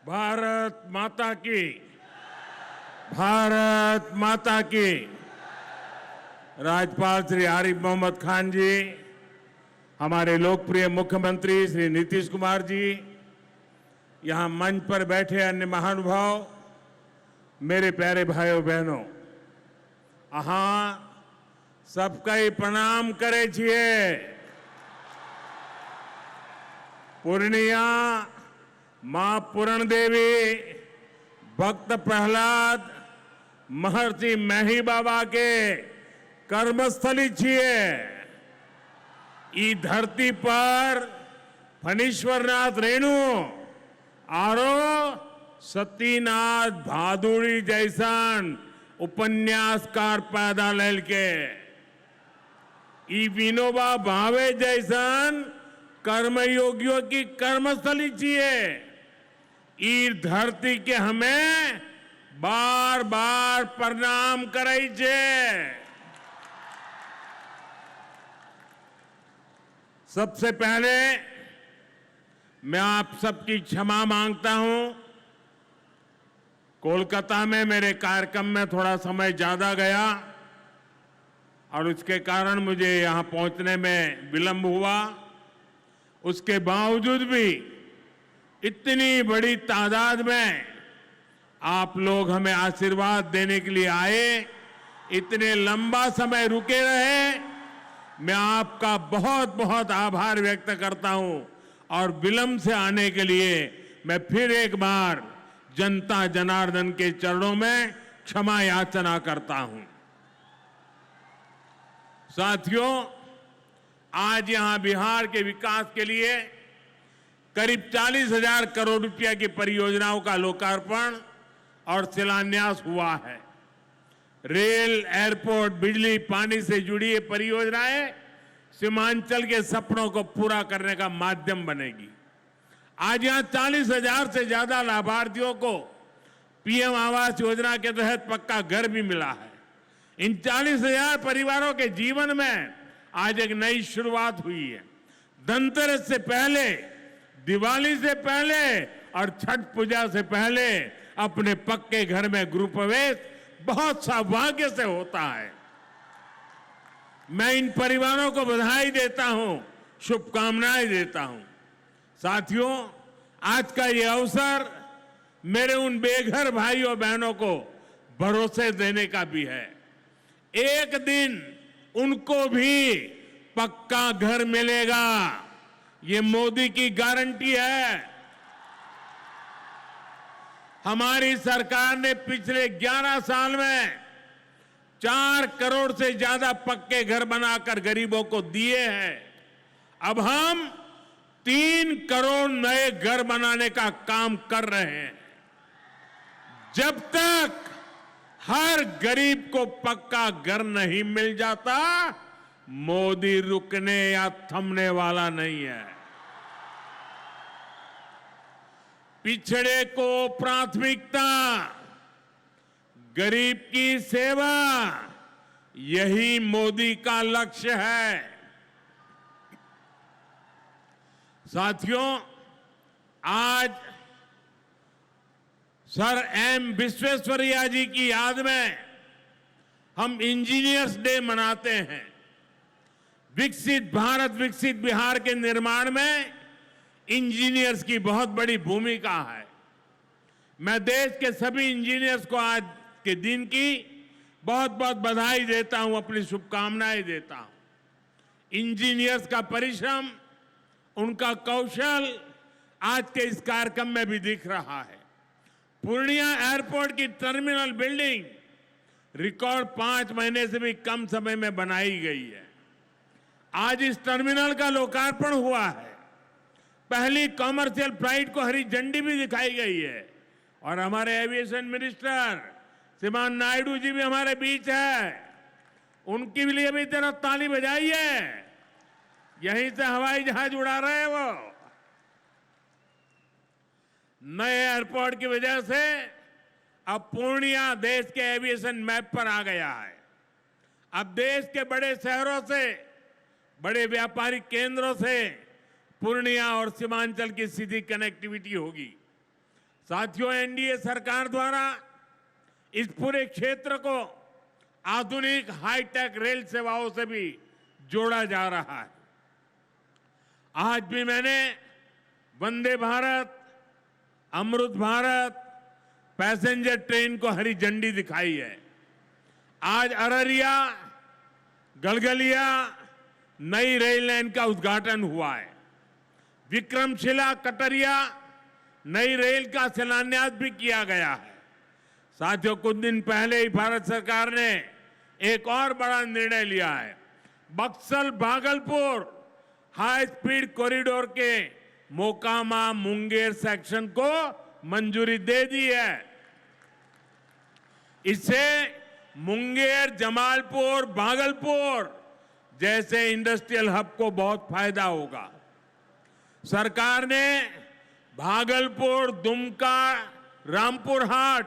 भारत माता की, भारत माता की। राज्यपाल श्री आरिफ मोहम्मद खान जी, हमारे लोकप्रिय मुख्यमंत्री श्री नीतीश कुमार जी, यहां मंच पर बैठे अन्य महानुभाव, मेरे प्यारे भाइयों बहनों, अहाँ सबका प्रणाम करे छिए। पूर्णिया मां पूरण देवी, भक्त प्रहलाद, महर्षि मेही बाबा के कर्मस्थली छिए। ई धरती पर फणीश्वरनाथ रेणु आरो सतीनाथ भादुड़ी जैसन उपन्यासकार पैदा लेल के, ई विनोबा भावे जैसन कर्मयोगियों की कर्मस्थली छिए। ई धरती के हमें बार बार प्रणाम करे छे। सबसे पहले मैं आप सबकी क्षमा मांगता हूं। कोलकाता में मेरे कार्यक्रम में थोड़ा समय ज्यादा गया और उसके कारण मुझे यहां पहुंचने में विलंब हुआ। उसके बावजूद भी इतनी बड़ी तादाद में आप लोग हमें आशीर्वाद देने के लिए आए, इतने लंबा समय रुके रहे, मैं आपका बहुत बहुत आभार व्यक्त करता हूं। और विलंब से आने के लिए मैं फिर एक बार जनता जनार्दन के चरणों में क्षमा याचना करता हूं। साथियों, आज यहां बिहार के विकास के लिए करीब 40,000 करोड़ रुपया की परियोजनाओं का लोकार्पण और शिलान्यास हुआ है। रेल, एयरपोर्ट, बिजली, पानी से जुड़ी ये परियोजनाएं सीमांचल के सपनों को पूरा करने का माध्यम बनेगी। आज यहां 40,000 से ज्यादा लाभार्थियों को पीएम आवास योजना के तहत पक्का घर भी मिला है। इन 40,000 परिवारों के जीवन में आज एक नई शुरुआत हुई है। धनतेरस से पहले, दिवाली से पहले और छठ पूजा से पहले अपने पक्के घर में गृह प्रवेश बहुत सौभाग्य से होता है। मैं इन परिवारों को बधाई देता हूं, शुभकामनाएं देता हूं। साथियों, आज का ये अवसर मेरे उन बेघर भाइयों बहनों को भरोसे देने का भी है। एक दिन उनको भी पक्का घर मिलेगा, ये मोदी की गारंटी है। हमारी सरकार ने पिछले 11 साल में 4 करोड़ से ज्यादा पक्के घर बनाकर गरीबों को दिए हैं। अब हम 3 करोड़ नए घर बनाने का काम कर रहे हैं। जब तक हर गरीब को पक्का घर नहीं मिल जाता, मोदी रुकने या थमने वाला नहीं है। पिछड़े को प्राथमिकता, गरीब की सेवा, यही मोदी का लक्ष्य है। साथियों, आज सर एम विश्वेश्वरैया जी की याद में हम इंजीनियर्स डे मनाते हैं। विकसित भारत, विकसित बिहार के निर्माण में इंजीनियर्स की बहुत बड़ी भूमिका है। मैं देश के सभी इंजीनियर्स को आज के दिन की बहुत बहुत बधाई देता हूं, अपनी शुभकामनाएं देता हूं। इंजीनियर्स का परिश्रम, उनका कौशल आज के इस कार्यक्रम में भी दिख रहा है। पूर्णिया एयरपोर्ट की टर्मिनल बिल्डिंग रिकॉर्ड 5 महीने से भी कम समय में बनाई गई है। आज इस टर्मिनल का लोकार्पण हुआ है। पहली कॉमर्शियल फ्लाइट को हरी झंडी भी दिखाई गई है। और हमारे एविएशन मिनिस्टर श्रीमान नायडू जी भी हमारे बीच है। उनके लिए भी जरा ताली बजाइए। यहीं से हवाई जहाज उड़ा रहे हैं वो। नए एयरपोर्ट की वजह से अब पूर्णिया देश के एविएशन मैप पर आ गया है। अब देश के बड़े शहरों से, बड़े व्यापारिक केंद्रों से पूर्णिया और सीमांचल की सीधी कनेक्टिविटी होगी। साथियों, एनडीए सरकार द्वारा इस पूरे क्षेत्र को आधुनिक हाईटेक रेल सेवाओं से भी जोड़ा जा रहा है। आज भी मैंने वंदे भारत, अमृत भारत पैसेंजर ट्रेन को हरी झंडी दिखाई है। आज अररिया गलगलिया नई रेल लाइन का उद्घाटन हुआ है। विक्रमशिला कटरिया नई रेल का शिलान्यास भी किया गया है। साथियों, कुछ दिन पहले ही भारत सरकार ने एक और बड़ा निर्णय लिया है। Buxar Bhagalpur high speed corridor के मोकामा मुंगेर सेक्शन को मंजूरी दे दी है। इससे मुंगेर, जमालपुर, भागलपुर जैसे इंडस्ट्रियल हब को बहुत फायदा होगा। सरकार ने भागलपुर, दुमका, रामपुर हाट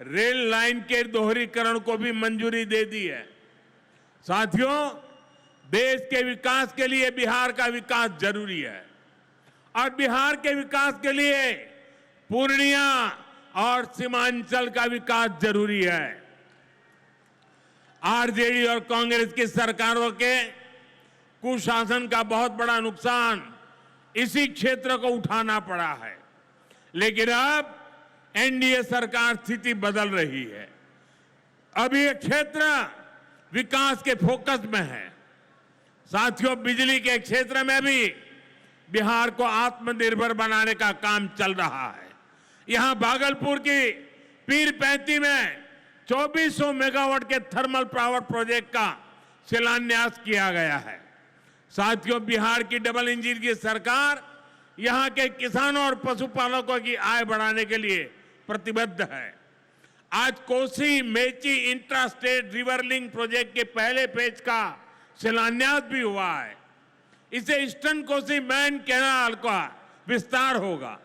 रेल लाइन के दोहरीकरण को भी मंजूरी दे दी है। साथियों, देश के विकास के लिए बिहार का विकास जरूरी है और बिहार के विकास के लिए पूर्णिया और सीमांचल का विकास जरूरी है। आरजेडी और कांग्रेस की सरकारों के कुशासन का बहुत बड़ा नुकसान इसी क्षेत्र को उठाना पड़ा है, लेकिन अब एनडीए सरकार स्थिति बदल रही है। अब ये क्षेत्र विकास के फोकस में है। साथियों, बिजली के क्षेत्र में भी बिहार को आत्मनिर्भर बनाने का काम चल रहा है। यहां भागलपुर की पीरपैंती में 2400 मेगावाट के थर्मल पावर प्रोजेक्ट का शिलान्यास किया गया है। साथियों, बिहार की डबल इंजन की सरकार यहां के किसानों और पशुपालकों की आय बढ़ाने के लिए प्रतिबद्ध है। आज Kosi Mechi intra state river link project के पहले फेज का शिलान्यास भी हुआ है। इसे ईस्टर्न कोसी मैन कैनाल का विस्तार होगा।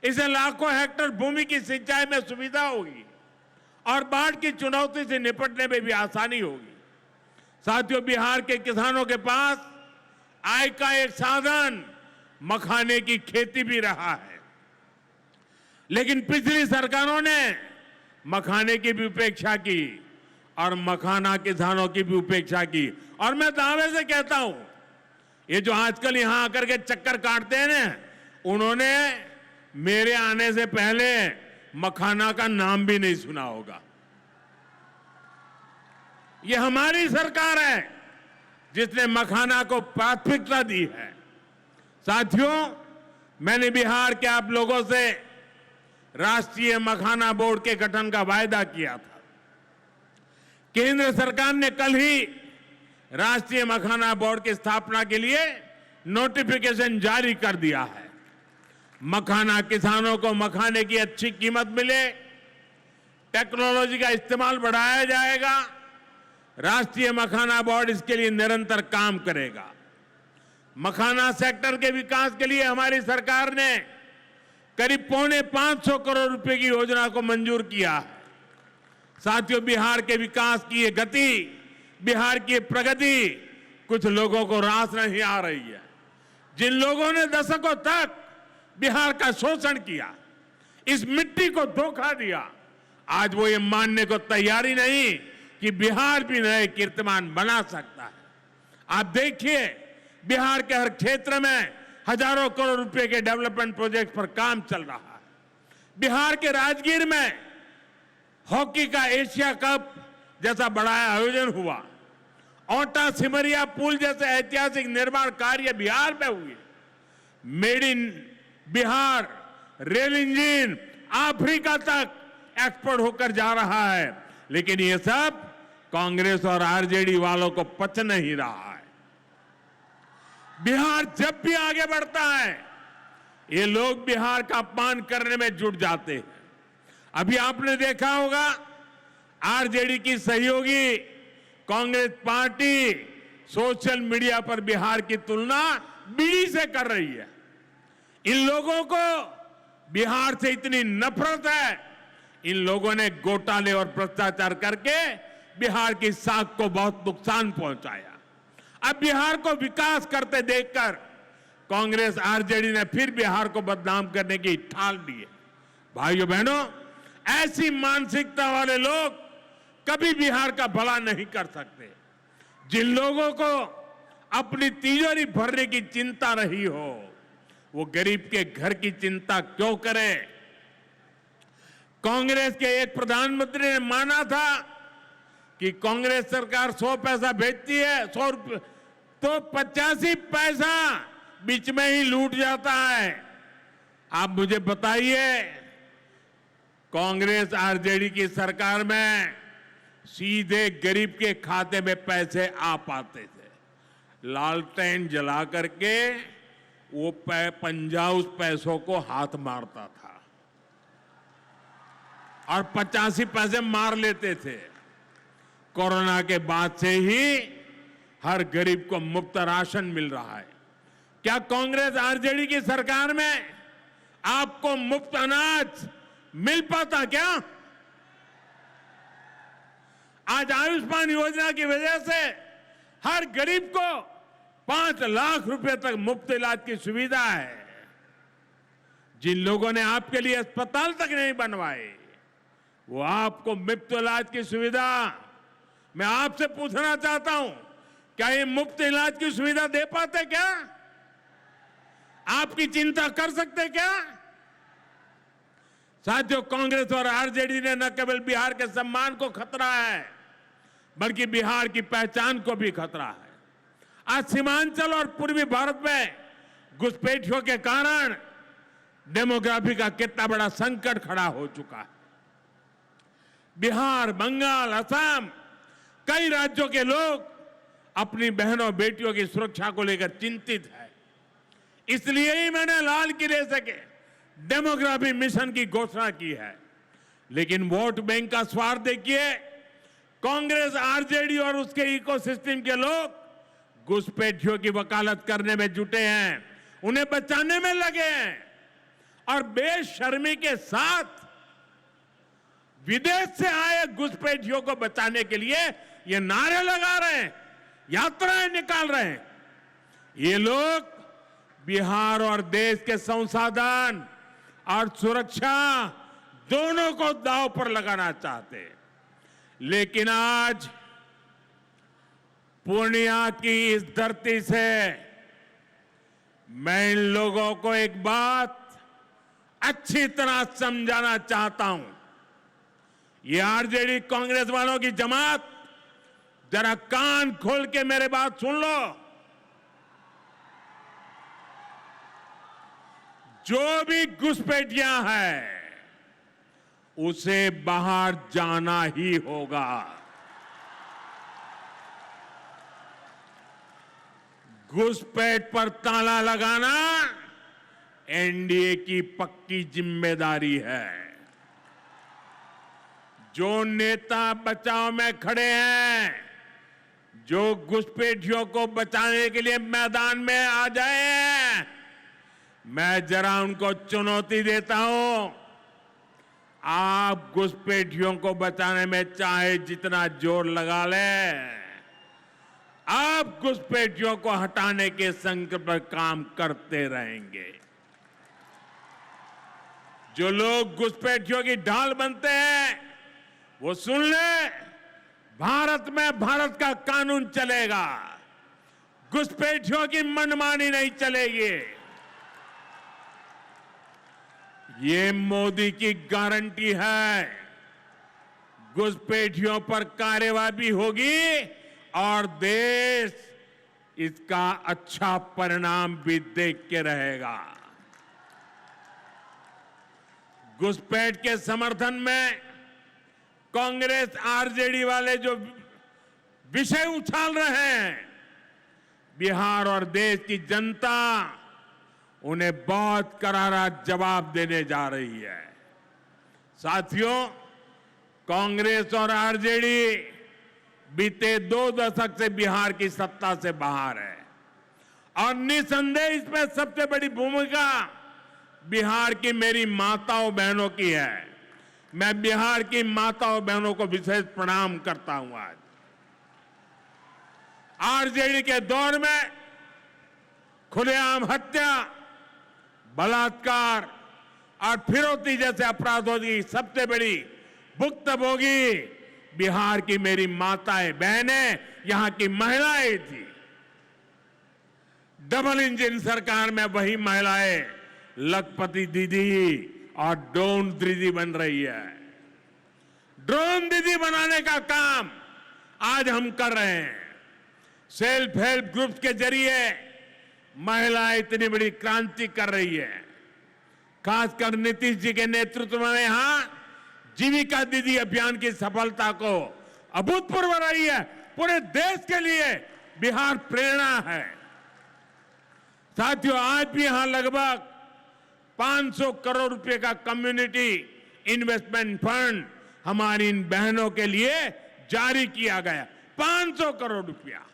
इसे लाखों हेक्टेयर भूमि की सिंचाई में सुविधा होगी और बाढ़ की चुनौती से निपटने में भी आसानी होगी। साथियों, बिहार के किसानों के पास आय का एक साधन मखाने की खेती भी रहा है, लेकिन पिछली सरकारों ने मखाने की भी उपेक्षा की और मखाना किसानों की भी उपेक्षा की। और मैं दावे से कहता हूं, ये जो आजकल यहां आकर के चक्कर काटते हैं ना, उन्होंने मेरे आने से पहले मखाना का नाम भी नहीं सुना होगा। ये हमारी सरकार है जिसने मखाना को प्राथमिकता दी है। साथियों, मैंने बिहार के आप लोगों से राष्ट्रीय मखाना बोर्ड के गठन का वायदा किया था। केंद्र सरकार ने कल ही राष्ट्रीय मखाना बोर्ड की स्थापना के लिए नोटिफिकेशन जारी कर दिया है। मखाना किसानों को मखाने की अच्छी कीमत मिले, टेक्नोलॉजी का इस्तेमाल बढ़ाया जाएगा। राष्ट्रीय मखाना बोर्ड इसके लिए निरंतर काम करेगा। मखाना सेक्टर के विकास के लिए हमारी सरकार ने करीब 550 करोड़ रुपए की योजना को मंजूर किया है। साथियों, बिहार के विकास की ये गति, बिहार की प्रगति कुछ लोगों को रास नहीं आ रही है। जिन लोगों ने दशकों तक बिहार का शोषण किया, इस मिट्टी को धोखा दिया, आज वो ये मानने को तैयारी नहीं कि बिहार भी नए कीर्तिमान बना सकता है। आप देखिए, बिहार के हर क्षेत्र में हजारों करोड़ रुपए के डेवलपमेंट प्रोजेक्ट पर काम चल रहा है। बिहार के राजगीर में हॉकी का एशिया कप जैसा बड़ा आयोजन हुआ। ओटा सिमरिया पुल जैसे ऐतिहासिक निर्माण कार्य बिहार में हुए। Made in Bihar rail engine Africa तक एक्सपोर्ट होकर जा रहा है, लेकिन ये सब कांग्रेस और आरजेडी वालों को पच नहीं रहा है। बिहार जब भी आगे बढ़ता है, ये लोग बिहार का अपमान करने में जुट जाते हैं। अभी आपने देखा होगा, आरजेडी की सहयोगी कांग्रेस पार्टी सोशल मीडिया पर बिहार की तुलना बीड़ी से कर रही है। इन लोगों को बिहार से इतनी नफरत है, इन लोगों ने घोटाले और भ्रष्टाचार करके बिहार की साख को बहुत नुकसान पहुंचाया। अब बिहार को विकास करते देखकर कांग्रेस आरजेडी ने फिर बिहार को बदनाम करने की ठान ली है। भाइयों बहनों, ऐसी मानसिकता वाले लोग कभी बिहार का भला नहीं कर सकते। जिन लोगों को अपनी तिजोरी भरने की चिंता रही हो, वो गरीब के घर की चिंता क्यों करें? कांग्रेस के एक प्रधानमंत्री ने माना था कि कांग्रेस सरकार 100 पैसा भेजती है, 100 रुपये, तो 85 पैसा बीच में ही लूट जाता है। आप मुझे बताइए, कांग्रेस आरजेडी की सरकार में सीधे गरीब के खाते में पैसे आ पाते थे। लालटेन जला करके वो पंजा उस पैसों को हाथ मारता था और 85 पैसे मार लेते थे। कोरोना के बाद से ही हर गरीब को मुफ्त राशन मिल रहा है। क्या कांग्रेस आरजेडी की सरकार में आपको मुफ्त अनाज मिल पाता क्या? आज आयुष्मान योजना की वजह से हर गरीब को 5 लाख रुपए तक मुफ्त इलाज की सुविधा है। जिन लोगों ने आपके लिए अस्पताल तक नहीं बनवाए, वो आपको मुफ्त इलाज की सुविधा, मैं आपसे पूछना चाहता हूं, क्या ये मुफ्त इलाज की सुविधा दे पाते क्या? आपकी चिंता कर सकते क्या? साथियों, कांग्रेस और आरजेडी ने न केवल बिहार के सम्मान को खतरा है, बल्कि बिहार की पहचान को भी खतरा है। आज सीमांचल और पूर्वी भारत में घुसपैठियों के कारण डेमोग्राफी का कितना बड़ा संकट खड़ा हो चुका है। बिहार, बंगाल, असम, कई राज्यों के लोग अपनी बहनों बेटियों की सुरक्षा को लेकर चिंतित है। इसलिए ही मैंने लाल किले से डेमोग्राफी मिशन की घोषणा की है। लेकिन वोट बैंक का स्वार्थ देखिए, कांग्रेस, आरजेडी और उसके इकोसिस्टम के लोग घुसपैठियों की वकालत करने में जुटे हैं, उन्हें बचाने में लगे हैं और बेशर्मी के साथ विदेश से आए घुसपैठियों को बचाने के लिए ये नारे लगा रहे हैं, यात्राएं निकाल रहे हैं। ये लोग बिहार और देश के संसाधन और सुरक्षा दोनों को दांव पर लगाना चाहते हैं। लेकिन आज पूर्णिया की इस धरती से मैं इन लोगों को एक बात अच्छी तरह समझाना चाहता हूं। ये आरजेडी कांग्रेस वालों की जमात, जरा कान खोल के मेरे बात सुन लो। जो भी घुसपैठियां हैं, उसे बाहर जाना ही होगा। घुसपैठ पर ताला लगाना एनडीए की पक्की जिम्मेदारी है। जो नेता बचाव में खड़े हैं, जो घुसपैठियों को बचाने के लिए मैदान में आ जाए, मैं जरा उनको चुनौती देता हूं। आप घुसपैठियों को बचाने में चाहे जितना जोर लगा लें, आप घुसपैठियों को हटाने के संकल्प पर काम करते रहेंगे। जो लोग घुसपैठियों की ढाल बनते हैं, वो सुन ले, भारत में भारत का कानून चलेगा, घुसपैठियों की मनमानी नहीं चलेगी। ये मोदी की गारंटी है। घुसपैठियों पर कार्रवाई भी होगी और देश इसका अच्छा परिणाम भी देख के रहेगा। घुसपैठ के समर्थन में कांग्रेस, आरजेडी वाले जो विषय उछाल रहे हैं, बिहार और देश की जनता उन्हें बहुत करारा जवाब देने जा रही है। साथियों, कांग्रेस और आरजेडी बीते 2 दशक से बिहार की सत्ता से बाहर है और निसंदेह इसमें सबसे बड़ी भूमिका बिहार की मेरी माताओं बहनों की है। मैं बिहार की माताओं बहनों को विशेष प्रणाम करता हूं। आज आरजेडी के दौर में खुलेआम हत्या, बलात्कार और फिरौती जैसे अपराधों की सबसे बड़ी भुक्तभोगी बिहार की मेरी माताएं बहनें, यहां की महिलाएं थी। डबल इंजन सरकार में वही महिलाएं लखपति दीदी और ड्रोन दीदी बन रही है। ड्रोन दीदी बनाने का काम आज हम कर रहे हैं। सेल्फ हेल्प ग्रुप्स के जरिए महिलाएं इतनी बड़ी क्रांति कर रही है। खासकर नीतीश जी के नेतृत्व में यहां जीविका दीदी अभियान की सफलता को अभूतपूर्व रही है। पूरे देश के लिए बिहार प्रेरणा है। साथियों, आज भी यहां लगभग 500 करोड़ रुपए का कम्युनिटी इन्वेस्टमेंट फंड हमारी इन बहनों के लिए जारी किया गया। 500 करोड़ रुपया।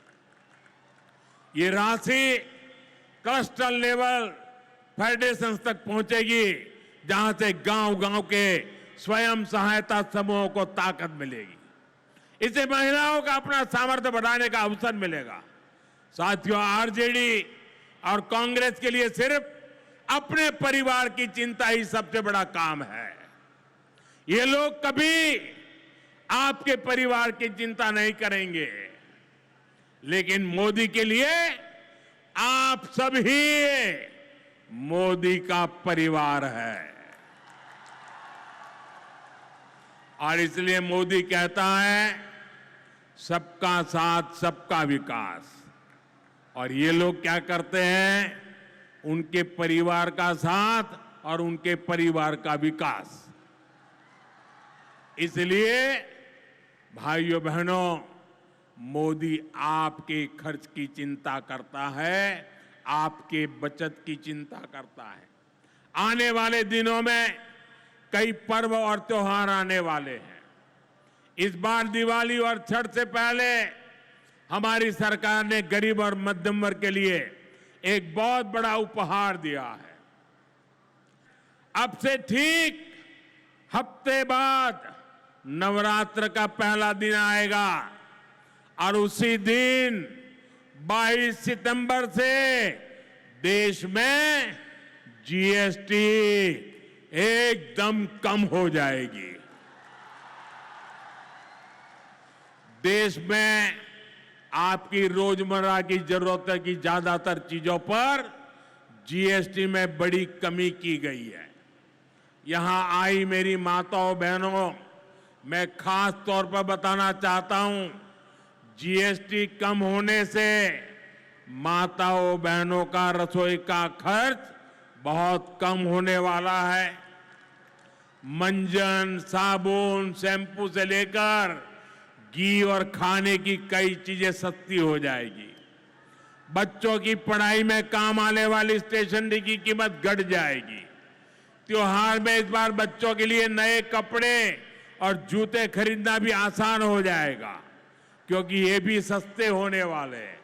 ये राशि क्लस्टर लेवल फेडरेशन तक पहुंचेगी, जहां से गांव-गांव के स्वयं सहायता समूहों को ताकत मिलेगी। इससे महिलाओं का अपना सामर्थ्य बढ़ाने का अवसर मिलेगा। साथियों, आरजेडी और कांग्रेस के लिए सिर्फ अपने परिवार की चिंता ही सबसे बड़ा काम है। ये लोग कभी आपके परिवार की चिंता नहीं करेंगे, लेकिन मोदी के लिए आप सभी मोदी का परिवार है। और इसलिए मोदी कहता है सबका साथ सबका विकास। और ये लोग क्या करते हैं? उनके परिवार का साथ और उनके परिवार का विकास। इसलिए भाइयों बहनों, मोदी आपके खर्च की चिंता करता है, आपके बचत की चिंता करता है। आने वाले दिनों में कई पर्व और त्योहार आने वाले हैं। इस बार दिवाली और छठ से पहले हमारी सरकार ने गरीब और मध्यम वर्ग के लिए एक बहुत बड़ा उपहार दिया है। अब से ठीक हफ्ते बाद नवरात्र का पहला दिन आएगा और उसी दिन 22 सितंबर से देश में जीएसटी एकदम कम हो जाएगी। देश में आपकी रोजमर्रा की जरूरत की ज्यादातर चीजों पर जीएसटी में बड़ी कमी की गई है। यहां आई मेरी माताओं बहनों, मैं खास तौर पर बताना चाहता हूं, जीएसटी कम होने से माताओं बहनों का रसोई का खर्च बहुत कम होने वाला है। मंजन, साबुन, शैम्पू से लेकर घी और खाने की कई चीजें सस्ती हो जाएगी। बच्चों की पढ़ाई में काम आने वाली स्टेशनरी की कीमत घट जाएगी। त्योहार में इस बार बच्चों के लिए नए कपड़े और जूते खरीदना भी आसान हो जाएगा, क्योंकि ये भी सस्ते होने वाले हैं।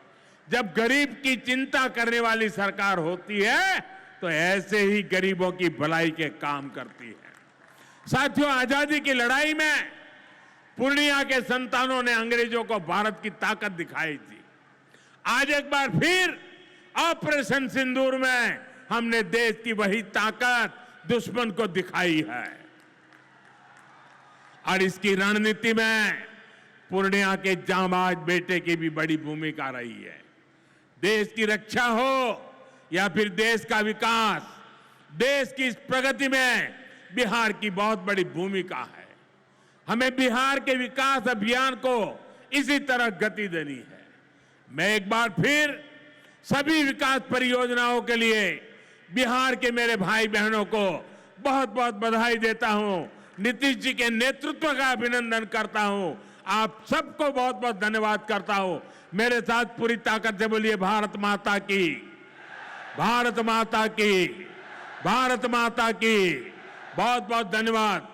जब गरीब की चिंता करने वाली सरकार होती है तो ऐसे ही गरीबों की भलाई के काम करती है। साथियों, आजादी की लड़ाई में पूर्णिया के संतानों ने अंग्रेजों को भारत की ताकत दिखाई थी। आज एक बार फिर ऑपरेशन सिंदूर में हमने देश की वही ताकत दुश्मन को दिखाई है। और इसकी रणनीति में पूर्णिया के जांबाज बेटे की भी बड़ी भूमिका रही है। देश की रक्षा हो या फिर देश का विकास, देश की इस प्रगति में बिहार की बहुत बड़ी भूमिका है। हमें बिहार के विकास अभियान को इसी तरह गति देनी है। मैं एक बार फिर सभी विकास परियोजनाओं के लिए बिहार के मेरे भाई बहनों को बहुत बहुत बधाई देता हूं। नीतीश जी के नेतृत्व का अभिनंदन करता हूं। आप सबको बहुत बहुत धन्यवाद करता हूं। मेरे साथ पूरी ताकत से बोलिए भारत माता की, भारत माता की, भारत माता की। बहुत बहुत धन्यवाद।